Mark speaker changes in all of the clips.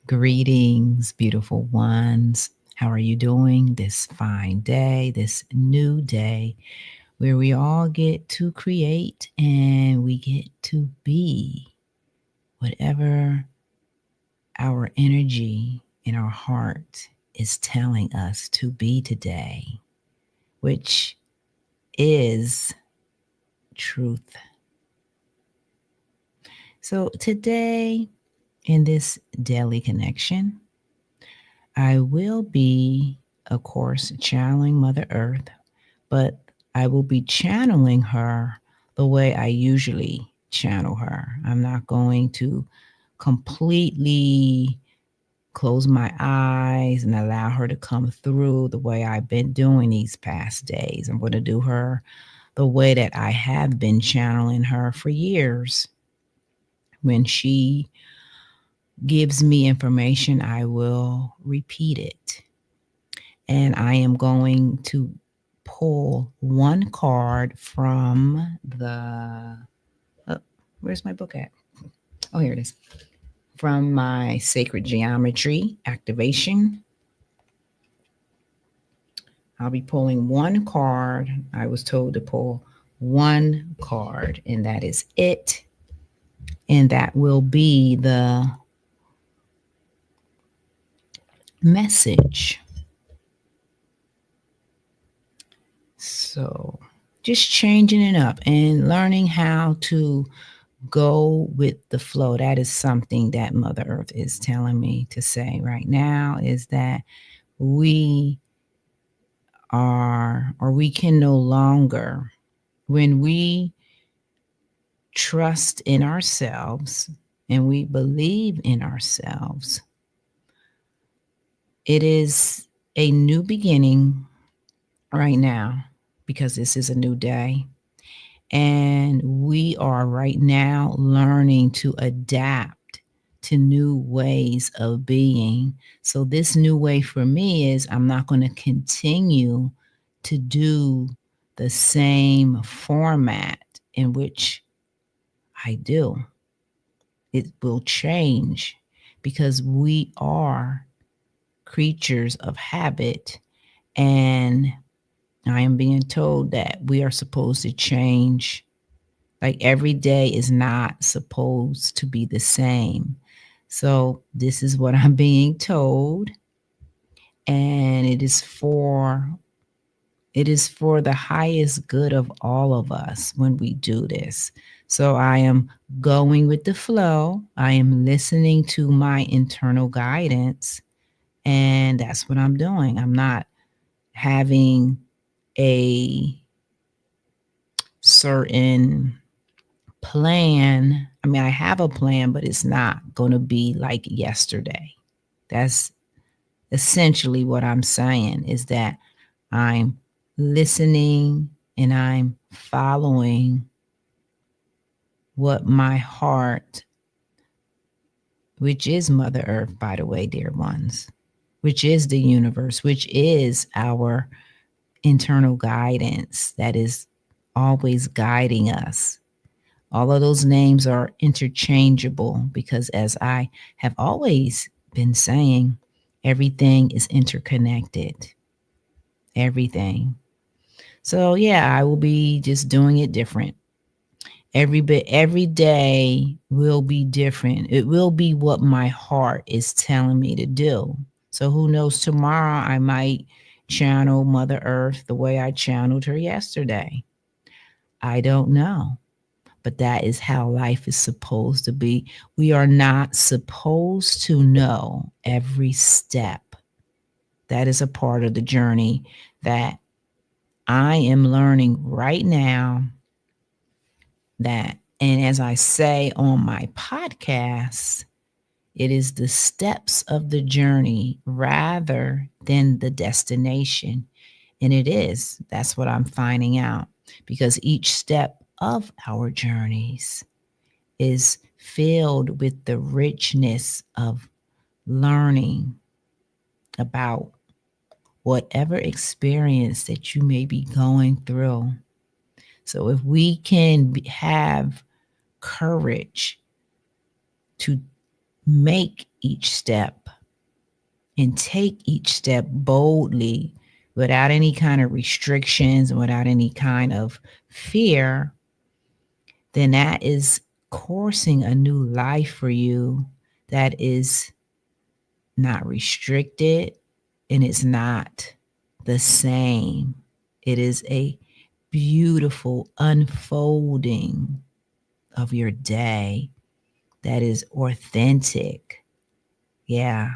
Speaker 1: Greetings, beautiful ones. How are you doing this fine day, this new day, where we all get to create and we get to be whatever our energy in our heart is telling us to be today, which is truth. So, today in this daily connection, I will be, of course, channeling Mother Earth, but I will be channeling her the way I usually channel her. I'm not going to completely close my eyes and allow her to come through the way I've been doing these past days. I'm going to do her the way that I have been channeling her for years. When she gives me information, I will repeat it. And I am going to pull one card from the. Oh, where's my book at? Oh, here it is. From my Sacred Geometry activation. I'll be pulling one card. I was told to pull one card, and that is it. And that will be the message. So just changing it up and learning how to go with the flow. That is something that Mother Earth is telling me to say right now, is that we are, or we can no longer, when we trust in ourselves and we believe in ourselves, it is a new beginning right now, because this is a new day. And we are right now learning to adapt to new ways of being. So, this new way for me is I'm not going to continue to do the same format in which I do. It will change because we are creatures of habit. And I am being told that we are supposed to change. Like, every day is not supposed to be the same. So this is what I'm being told, and it is for the highest good of all of us when we do this. So I am going with the flow. I am listening to my internal guidance, and that's what I'm doing. I'm not having a certain plan. I mean, I have a plan, but it's not going to be like yesterday. That's essentially what I'm saying, is that I'm listening and I'm following what my heart, which is Mother Earth, by the way, dear ones, which is the universe, which is our internal guidance that is always guiding us. All of those names are interchangeable because, as I have always been saying, everything is interconnected. Everything. So, yeah, I will be just doing it different. Every day will be different. It will be what my heart is telling me to do. So, who knows, tomorrow I might channel Mother Earth the way I channeled her yesterday. I don't know. But that is how life is supposed to be. We are not supposed to know every step. That is a part of the journey that I am learning right now. That, and as I say on my podcast, it is the steps of the journey rather than the destination. And it is. That's what I'm finding out, because each step of our journeys is filled with the richness of learning about whatever experience that you may be going through. So if we can have courage to make each step and take each step boldly without any kind of restrictions, without any kind of fear, then that is coursing a new life for you that is not restricted and it's not the same. It is a beautiful unfolding of your day that is authentic. Yeah.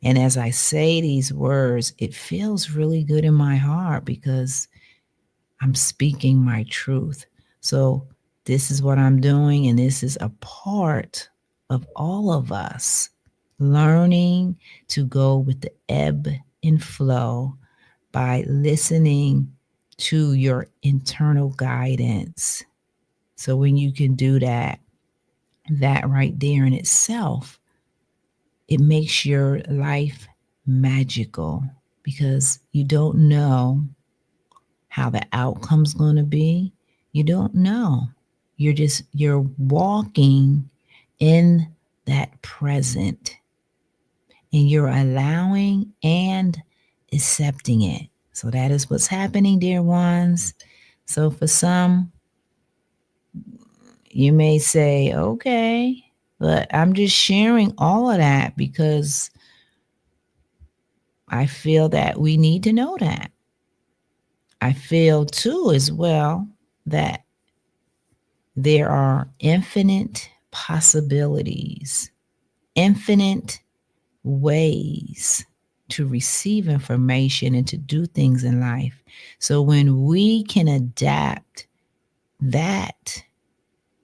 Speaker 1: And as I say these words, it feels really good in my heart because I'm speaking my truth. So, this is what I'm doing, and this is a part of all of us learning to go with the ebb and flow by listening to your internal guidance. So, when you can do that, that right there in itself, it makes your life magical because you don't know how the outcome's going to be. You don't know. You're walking in that present and you're allowing and accepting it. So that is what's happening, dear ones. So for some, you may say, okay, but I'm just sharing all of that because I feel that we need to know that. I feel too, as well, that there are infinite possibilities, infinite ways to receive information and to do things in life. So when we can adapt that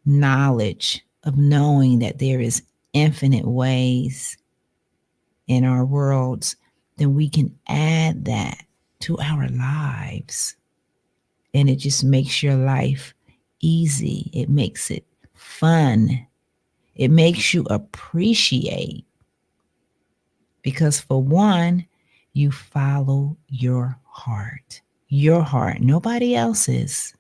Speaker 1: knowledge of knowing that there is infinite ways in our worlds, then we can add that to our lives. And it just makes your life easy. It makes it fun. It makes you appreciate because, for one, you follow your heart, nobody else's.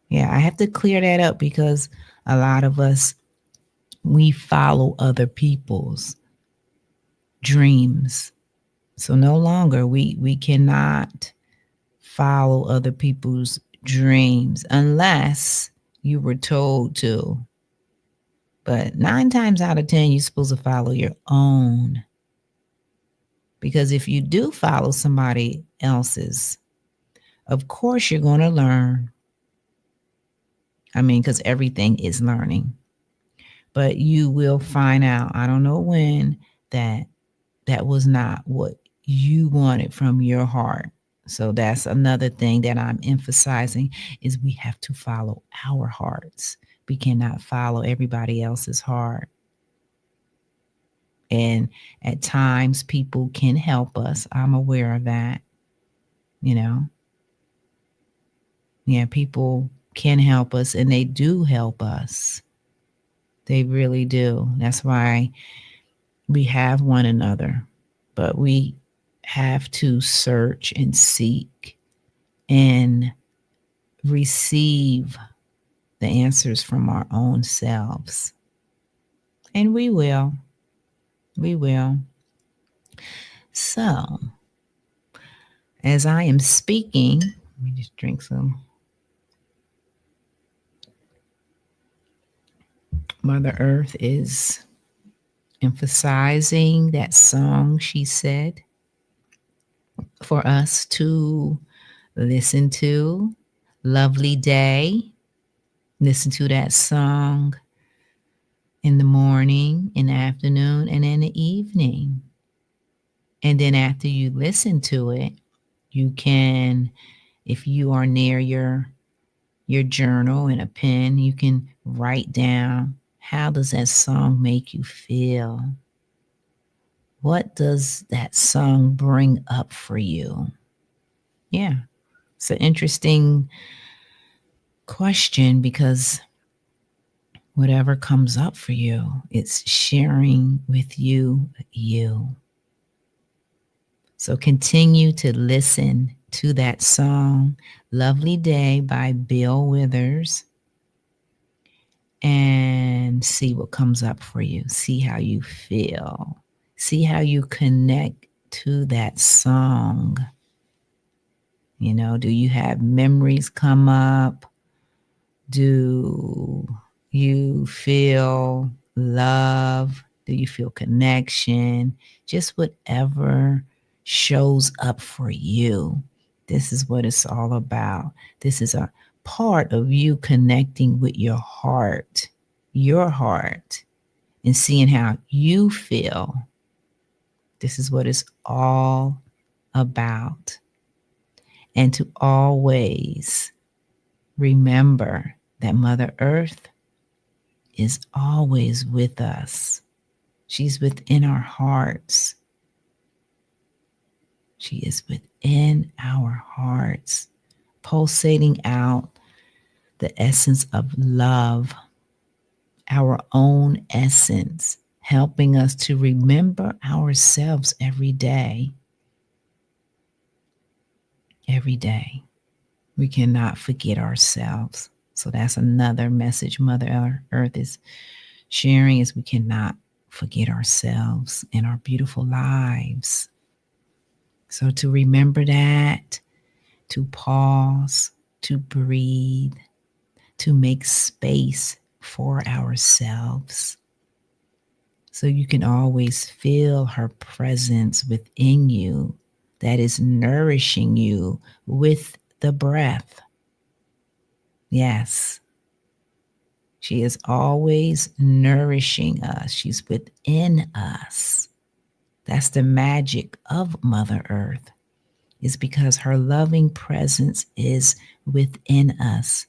Speaker 1: Yeah, I have to clear that up because a lot of us, we follow other people's dreams. So no longer we cannot follow other people's dreams unless you were told to. But 9 times out of 10, you're supposed to follow your own. Because if you do follow somebody else's, of course you're going to learn. I mean, because everything is learning. But you will find out, I don't know when, that that was not what you wanted from your heart. So that's another thing that I'm emphasizing is we have to follow our hearts. We cannot follow everybody else's heart. And at times people can help us. I'm aware of that, you know. Yeah, people can help us and they do help us. They really do. That's why we have one another. But we have to search and seek and receive the answers from our own selves. And we will. We will. So, as I am speaking, let me just drink some. Mother Earth is emphasizing that song she said for us to listen to. Lovely Day. Listen to that song in the morning, in the afternoon, and in the evening. And then after you listen to it, you can, if you are near your journal and a pen, you can write down, how does that song make you feel? What does that song bring up for you? Yeah, it's an interesting question because whatever comes up for you, it's sharing with you. So continue to listen to that song, Lovely Day by Bill Withers. and see what comes up for you. See how you feel. See how you connect to that song. You know, do you have memories come up? Do you feel love? Do you feel connection? Just whatever shows up for you. This is what it's all about. This is a part of you connecting with your heart, and seeing how you feel. This is what it's all about. And to always remember that Mother Earth is always with us. She's within our hearts. She is within our hearts, pulsating out the essence of love, our own essence, helping us to remember ourselves every day. Every day. We cannot forget ourselves. So that's another message Mother Earth is sharing, is we cannot forget ourselves and our beautiful lives. So to remember that, to pause, to breathe, to make space for ourselves. So you can always feel her presence within you that is nourishing you with the breath. Yes. She is always nourishing us. She's within us. That's the magic of Mother Earth, is because her loving presence is within us.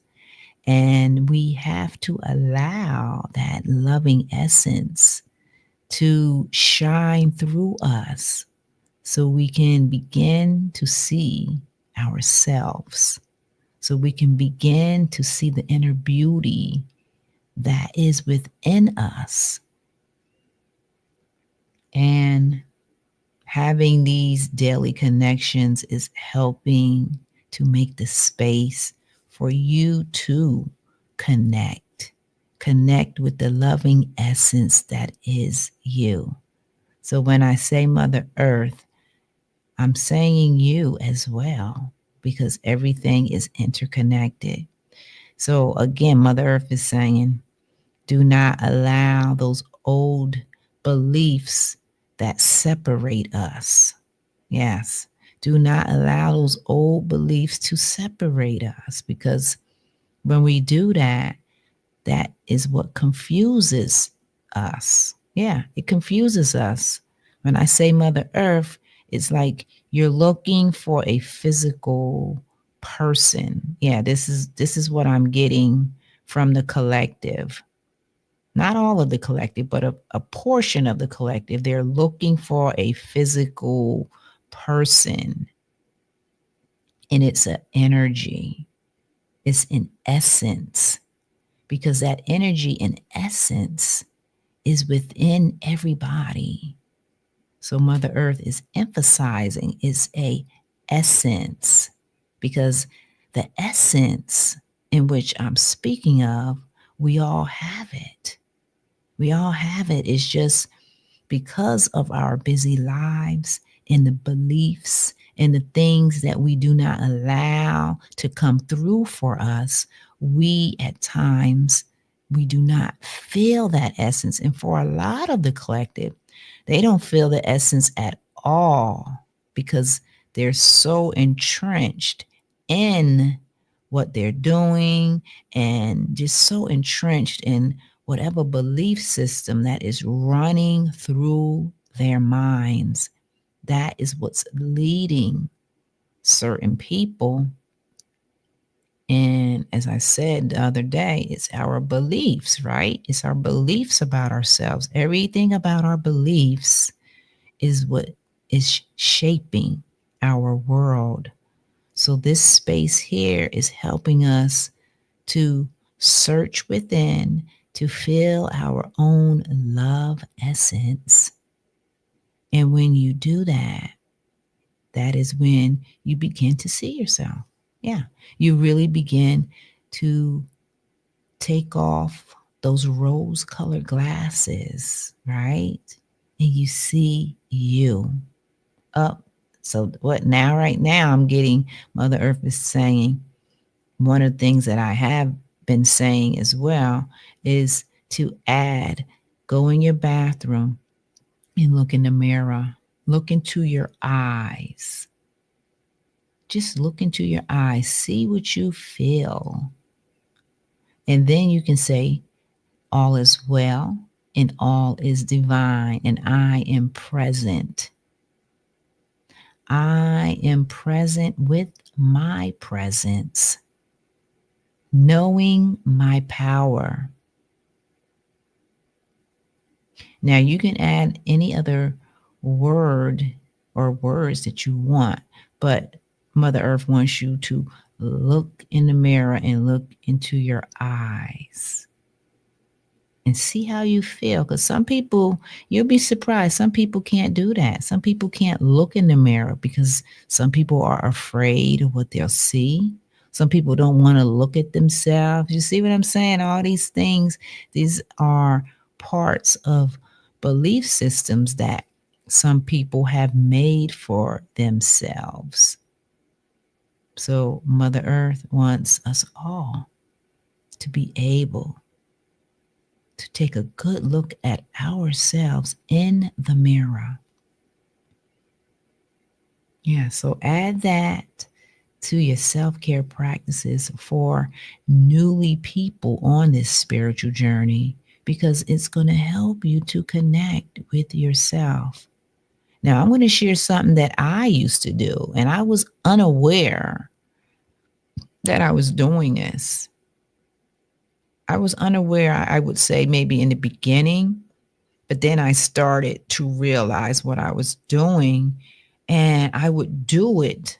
Speaker 1: And we have to allow that loving essence to shine through us so we can begin to see ourselves, so we can begin to see the inner beauty that is within us. And having these daily connections is helping to make the space for you to connect with the loving essence that is you. So when I say Mother Earth, I'm saying you as well, because everything is interconnected. So again, Mother Earth is saying, do not allow those old beliefs that separate us. Yes. Do not allow those old beliefs to separate us, because when we do that, that is what confuses us. Yeah, it confuses us. When I say Mother Earth, it's like you're looking for a physical person. Yeah, this is what I'm getting from the collective. Not all of the collective, but a portion of the collective. They're looking for a physical person, and it's an energy. It's an essence, because that energy and essence is within everybody. So Mother Earth is emphasizing is a essence, because the essence in which I'm speaking of, we all have it. We all have it. It's just because of our busy lives and the beliefs and the things that we do not allow to come through for us, we at times, we do not feel that essence. And for a lot of the collective, they don't feel the essence at all, because they're so entrenched in what they're doing, and just so entrenched in whatever belief system that is running through their minds. That is what's leading certain people. And as I said the other day, it's our beliefs, right? It's our beliefs about ourselves. Everything about our beliefs is what is shaping our world. So this space here is helping us to search within, to feel our own love essence. And when you do that, that is when you begin to see yourself. Yeah, you really begin to take off those rose-colored glasses, right? And you see you up. So what now? Right now, I'm getting Mother Earth is saying one of the things that I have been saying as well is to add, go in your bathroom and look in the mirror, look into your eyes. Just look into your eyes, see what you feel. And then you can say, all is well and all is divine, and I am present. I am present with my presence, knowing my power. Now, you can add any other word or words that you want, but Mother Earth wants you to look in the mirror and look into your eyes and see how you feel. Because some people, you'll be surprised, some people can't do that. Some people can't look in the mirror because some people are afraid of what they'll see. Some people don't want to look at themselves. You see what I'm saying? All these things, these are parts of belief systems that some people have made for themselves. So Mother Earth wants us all to be able to take a good look at ourselves in the mirror. Yeah, so add that to your self-care practices for newly people on this spiritual journey, because it's going to help you to connect with yourself. Now, I'm going to share something that I used to do, and I was unaware that I was doing this. I was unaware, I would say, maybe in the beginning. But then I started to realize what I was doing, and I would do it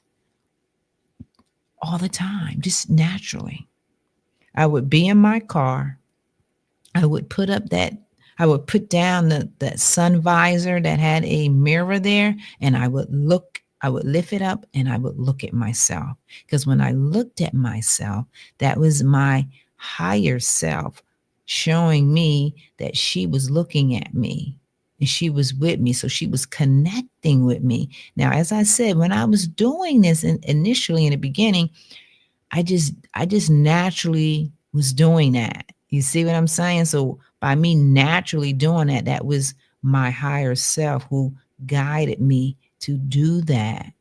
Speaker 1: all the time, just naturally. I would be in my car. I would put up that, I would put down that sun visor that had a mirror there, and I would look, I would lift it up and I would look at myself. Because when I looked at myself, that was my higher self showing me that she was looking at me and she was with me. So she was connecting with me. Now, as I said, when I was doing this initially in the beginning, I just naturally was doing that. You see what I'm saying? So by me naturally doing that, that was my higher self who guided me to do that.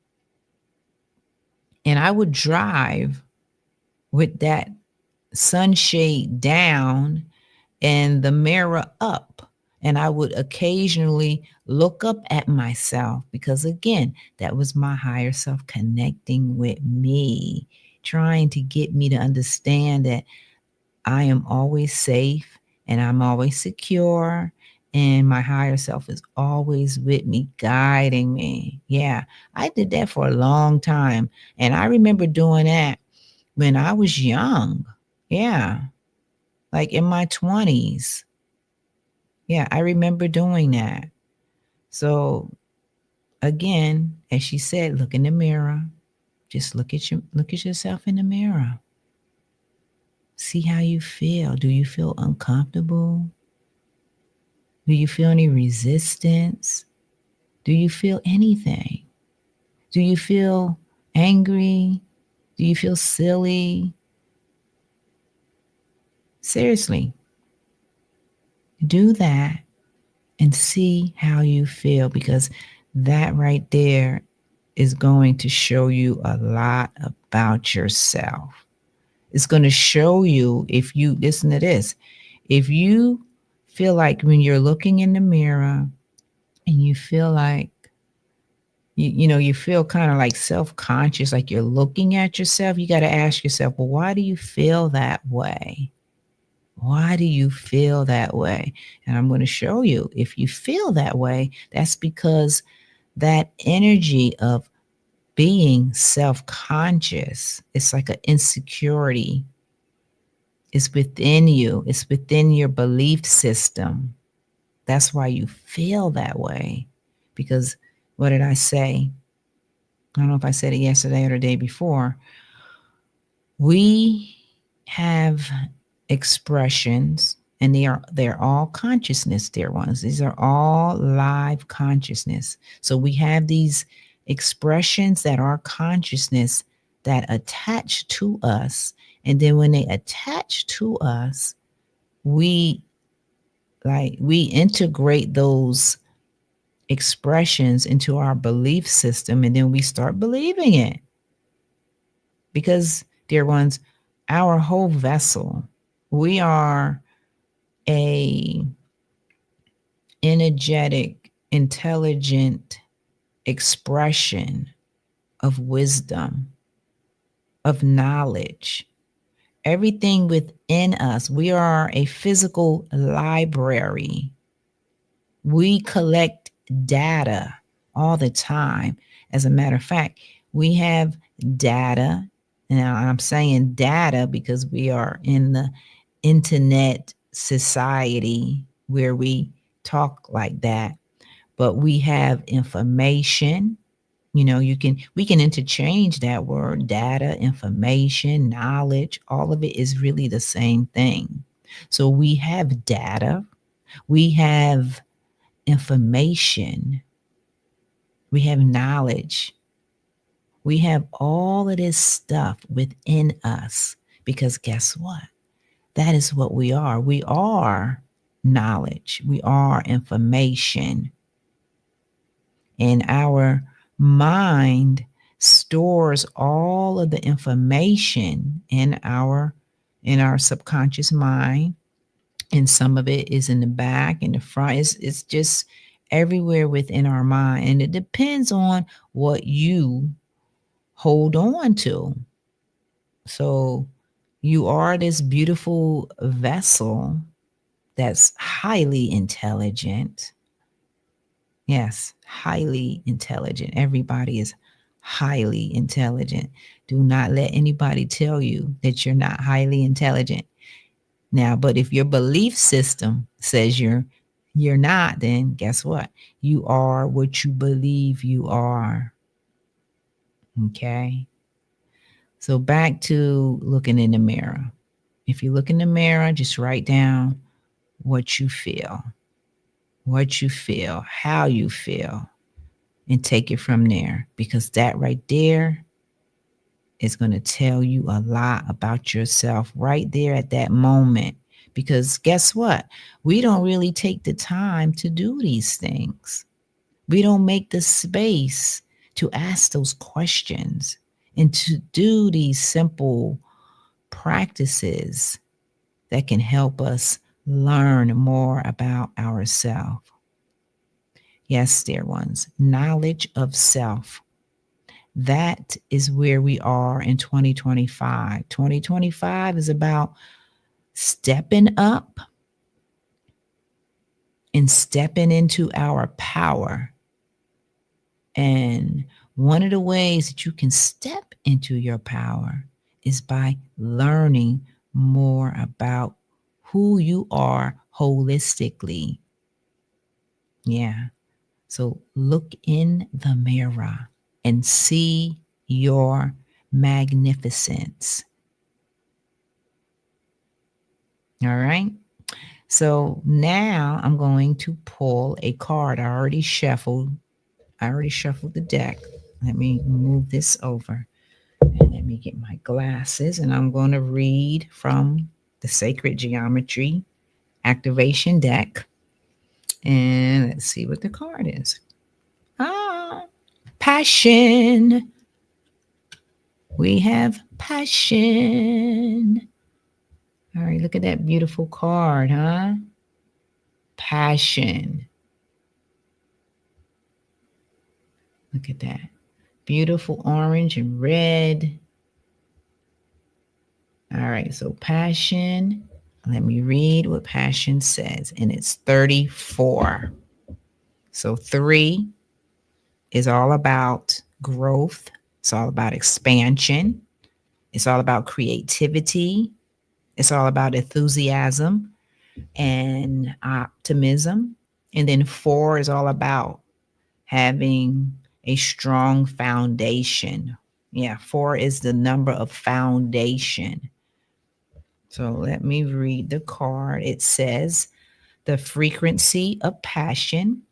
Speaker 1: And I would drive with that sunshade down and the mirror up. And I would occasionally look up at myself because, again, that was my higher self connecting with me, trying to get me to understand that I am always safe and I'm always secure. And my higher self is always with me, guiding me. Yeah, I did that for a long time. And I remember doing that when I was young. Yeah, like in my 20s. Yeah, I remember doing that. So again, as she said, look in the mirror. Just look at yourself in the mirror. See how you feel. Do you feel uncomfortable? Do you feel any resistance? Do you feel anything? Do you feel angry? Do you feel silly? Seriously, do that and see how you feel, because that right there is going to show you a lot about yourself. It's going to show you, if you listen to this, if you feel like when you're looking in the mirror and you feel like you feel kind of like self-conscious, like you're looking at yourself, you got to ask yourself, well, why do you feel that way? Why do you feel that way? And I'm going to show you, if you feel that way, that's because that energy of being self-conscious, it's like an insecurity. It's within you. It's within your belief system. That's why you feel that way. Because what did I say? I don't know if I said it yesterday or the day before. We have expressions And they're all consciousness, dear ones. These are all live consciousness. So we have these expressions that are consciousness that attach to us. And then when they attach to us, we we integrate those expressions into our belief system, and then we start believing it. Because, dear ones, our whole vessel, we are a energetic, intelligent expression of wisdom, of knowledge. Everything within us, we are a physical library. We collect data all the time. As a matter of fact, we have data. Now, I'm saying data because we are in the internet society where we talk like that. But we have information. We can interchange that word: data, information, knowledge. All of it is really the same thing. So we have data, we have information, we have knowledge, we have all of this stuff within us, because guess what? That is what we are. We are knowledge, we are information. And our mind stores all of the information in our subconscious mind, and some of it is in the back and the front. It's just everywhere within our mind, and it depends on what you hold on to. So you are this beautiful vessel that's highly intelligent. Yes, highly intelligent. Everybody is highly intelligent. Do not let anybody tell you that you're not highly intelligent. Now, but if your belief system says you're not, then guess what? You are what you believe you are. Okay? So back to looking in the mirror. If you look in the mirror, just write down what you feel. What you feel, how you feel, and take it from there, because that right there is going to tell you a lot about yourself right there at that moment. Because guess what? We don't really take the time to do these things. We don't make the space to ask those questions and to do these simple practices that can help us learn more about ourselves. Yes, dear ones, knowledge of self. That is where we are in 2025. 2025 is about stepping up and stepping into our power. And one of the ways that you can step into your power is by learning more about who you are holistically. Yeah. So look in the mirror and see your magnificence. All right. So now I'm going to pull a card. I already shuffled the deck. Let me move this over and let me get my glasses, and I'm going to read from the Sacred Geometry Activation Deck. And let's see what the card is. Passion. We have passion. All right, look at that beautiful card, huh? Passion. Look at that. Beautiful orange and red. All right, so passion. Let me read what passion says, and it's 34. So 3 is all about growth. It's all about expansion. It's all about creativity. It's all about enthusiasm and optimism. And then 4 is all about having a strong foundation. Yeah, 4 is the number of foundation. So let me read the card. It says, the frequency of passion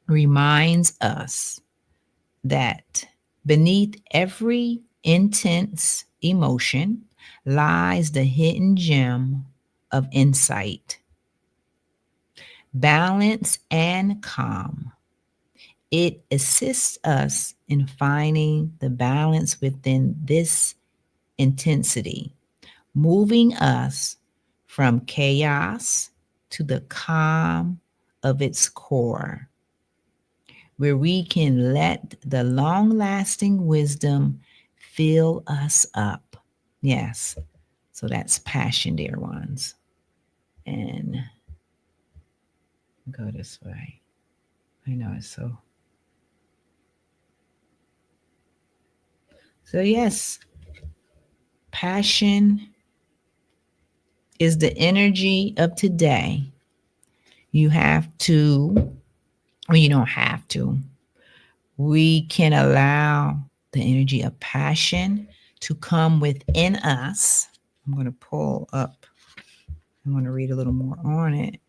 Speaker 1: reminds us that beneath every intense emotion lies the hidden gem of insight, balance, and calm. It assists us in finding the balance within this intensity, moving us from chaos to the calm of its core, where we can let the long lasting wisdom fill us up. Yes, so that's passion, dear ones. And go this way. I know it's so. So, yes, passion is the energy of today. You have to, or you don't have to, we can allow the energy of passion to come within us. I'm going to pull up, I'm going to read a little more on it.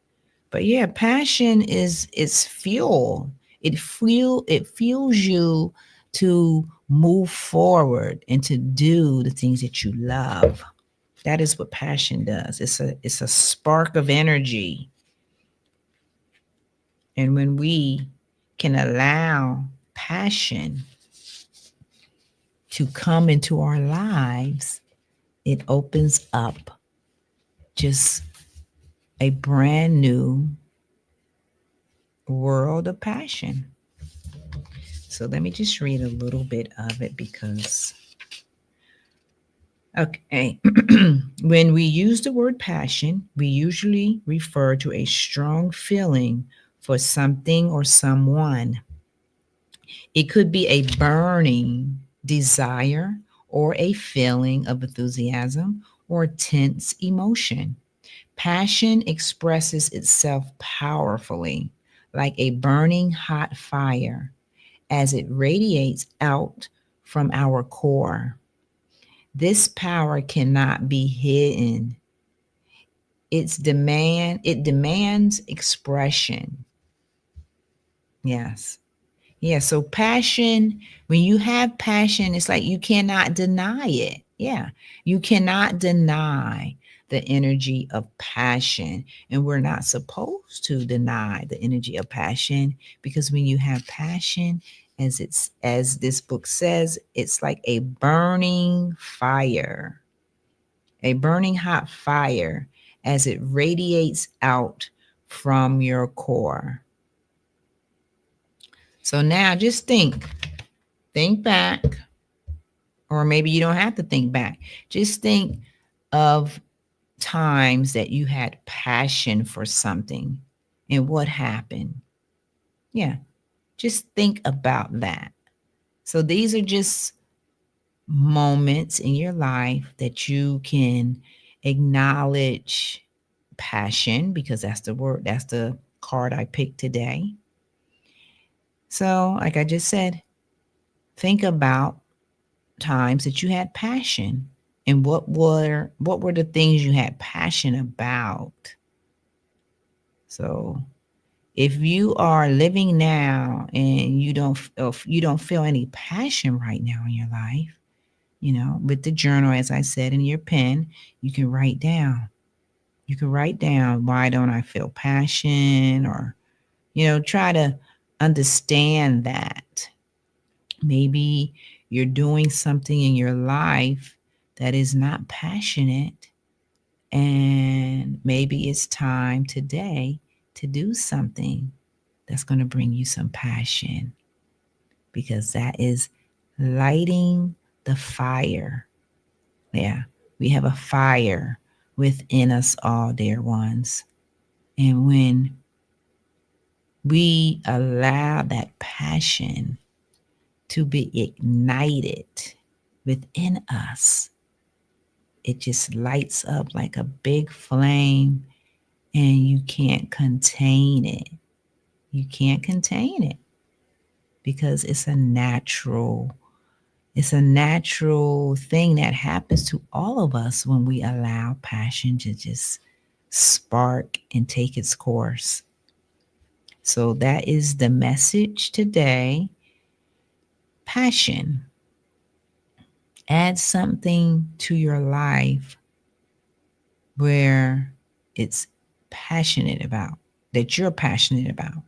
Speaker 1: But yeah, passion is fuel. It fuels you to move forward and to do the things that you love. That is what passion does. It's a spark of energy. And when we can allow passion to come into our lives, it opens up just a brand new world of passion. So let me just read a little bit of it because, okay, when we use the word passion, we usually refer to a strong feeling for something or someone. It could be a burning desire or a feeling of enthusiasm or tense emotion. Passion expresses itself powerfully, like a burning hot fire, as it radiates out from our core. This power cannot be hidden. It demands expression. Yes. Yeah, so passion, when you have passion, it's like you cannot deny it. Yeah, you cannot deny the energy of passion. And we're not supposed to deny the energy of passion, because when you have passion, as this book says, it's like a burning fire, a burning hot fire as it radiates out from your core. So now just think back, or maybe you don't have to think back. Just think of times that you had passion for something and what happened. Yeah, just think about that. So these are just moments in your life that you can acknowledge passion, because that's the word, that's the card I picked today. So, like I just said, think about times that you had passion, and what were the things you had passion about. So if you are living now and you don't feel any passion right now in your life, with the journal, as I said, in your pen, you can write down, why don't I feel passion, or try to understand that. Maybe you're doing something in your life that is not passionate, and maybe it's time today to do something that's going to bring you some passion, because that is lighting the fire. Yeah, we have a fire within us all, dear ones. And when we allow that passion to be ignited within us, it just lights up like a big flame, and you can't contain it. You can't contain it, because it's a natural It's a natural thing that happens to all of us when we allow passion to just spark and take its course. So that is the message today. Passion. Add something to your life where it's passionate about, that you're passionate about,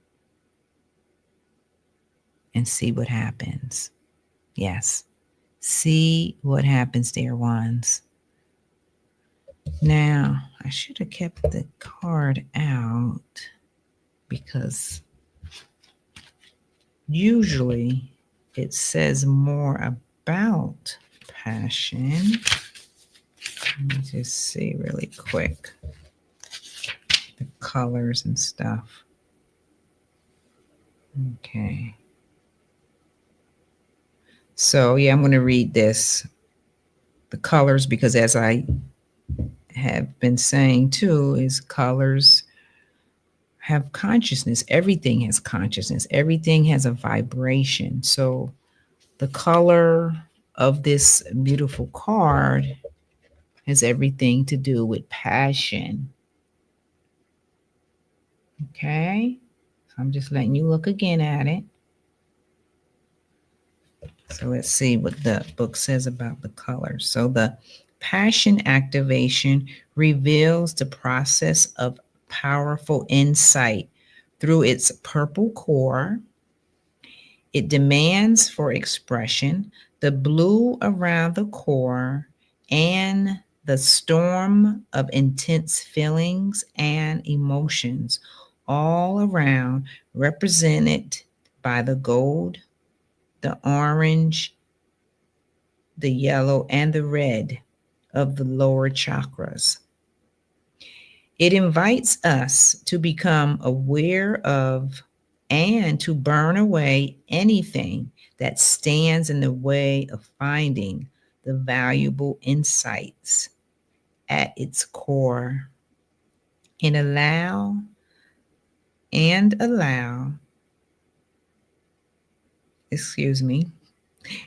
Speaker 1: and see what happens. Yes. See what happens, dear ones. Now, I should have kept the card out because usually it says more about passion. Let me just see really quick the colors and stuff. Okay. So, yeah, I'm going to read this, the colors, because as I have been saying too, is colors have consciousness. Everything has consciousness. Everything has a vibration. So the color of this beautiful card has everything to do with passion. Okay? So I'm just letting you look again at it. So let's see what the book says about the colors. So the passion activation reveals the process of powerful insight through its purple core. It demands for expression, the blue around the core, and the storm of intense feelings and emotions all around, represented by the gold, the orange, the yellow, and the red of the lower chakras. It invites us to become aware of and to burn away anything that stands in the way of finding the valuable insights at its core, and allow, excuse me,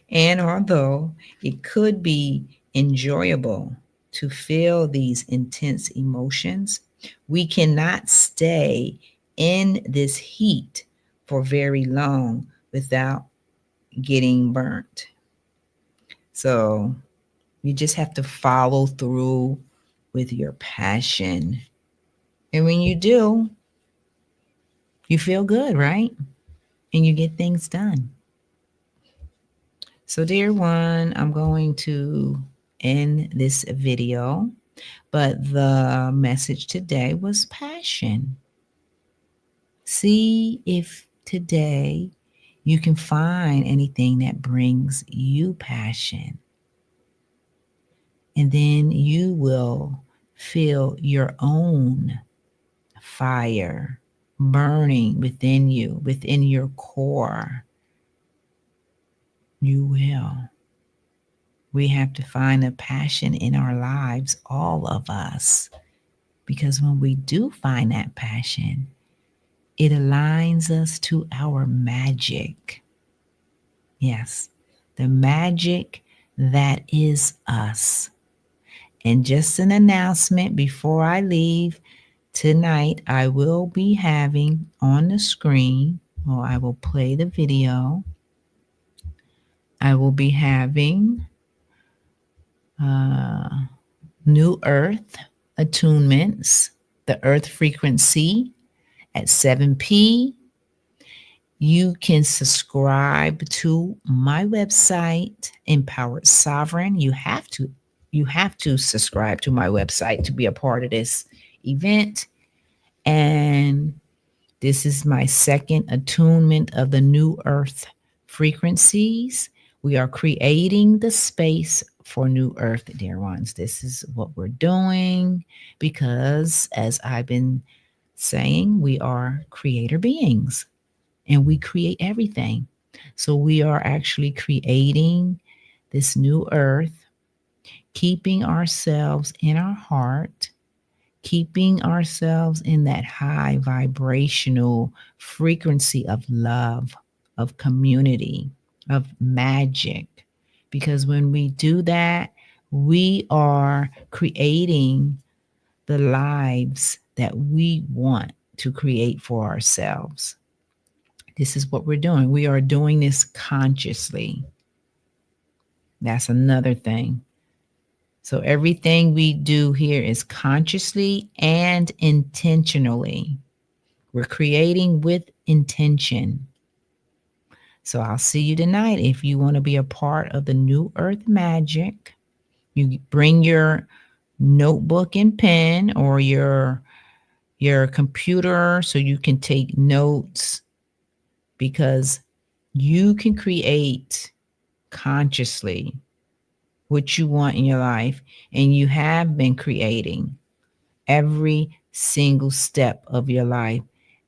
Speaker 1: and although it could be enjoyable to feel these intense emotions, we cannot stay in this heat for very long without getting burnt. So you just have to follow through with your passion. And when you do, you feel good, right? And you get things done. So, dear one, I'm going to end this video, but the message today was passion. See if today you can find anything that brings you passion. And then you will feel your own fire burning within you, within your core. You will. We have to find a passion in our lives, all of us, because when we do find that passion, it aligns us to our magic. Yes, the magic that is us. And just an announcement before I leave tonight, I will be having on the screen, or I will play the video. I will be having New Earth attunements, the Earth frequency at 7 p. You can subscribe to my website, Empowered Sovereign. You have to subscribe to my website to be a part of this event. And this is my second attunement of the New Earth frequencies. We are creating the space for New Earth, dear ones. This is what we're doing because, as I've been saying, we are creator beings and we create everything. So we are actually creating this new earth, keeping ourselves in our heart, keeping ourselves in that high vibrational frequency of love, of community, of magic, Because when we do that, we are creating the lives that we want to create for ourselves. This is what we're doing. We are doing this consciously. That's another thing. So everything we do here is consciously and intentionally. We're creating with intention. So I'll see you tonight. If you want to be a part of the New Earth Magic, you bring your notebook and pen, or your computer so you can take notes, because you can create consciously what you want in your life, and you have been creating every single step of your life.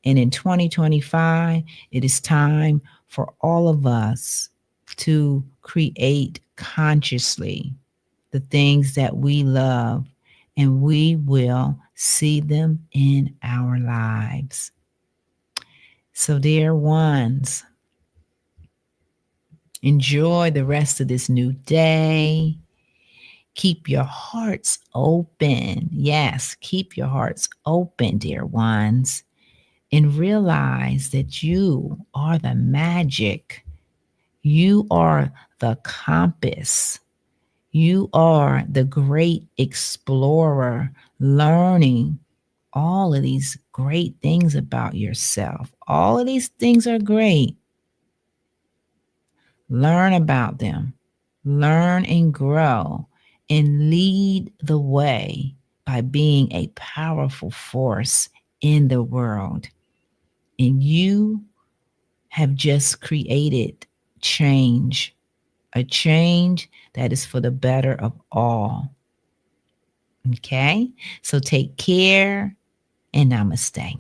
Speaker 1: And in 2025, it is time for all of us to create consciously the things that we love, and we will see them in our lives. So, dear ones, enjoy the rest of this new day. Keep your hearts open. Yes, keep your hearts open, dear ones, and realize that you are the magic. You are the compass. You are the great explorer, learning all of these great things about yourself. All of these things are great. Learn about them, learn and grow, and lead the way by being a powerful force in the world. And you have just created change, a change that is for the better of all. Okay? So take care and namaste.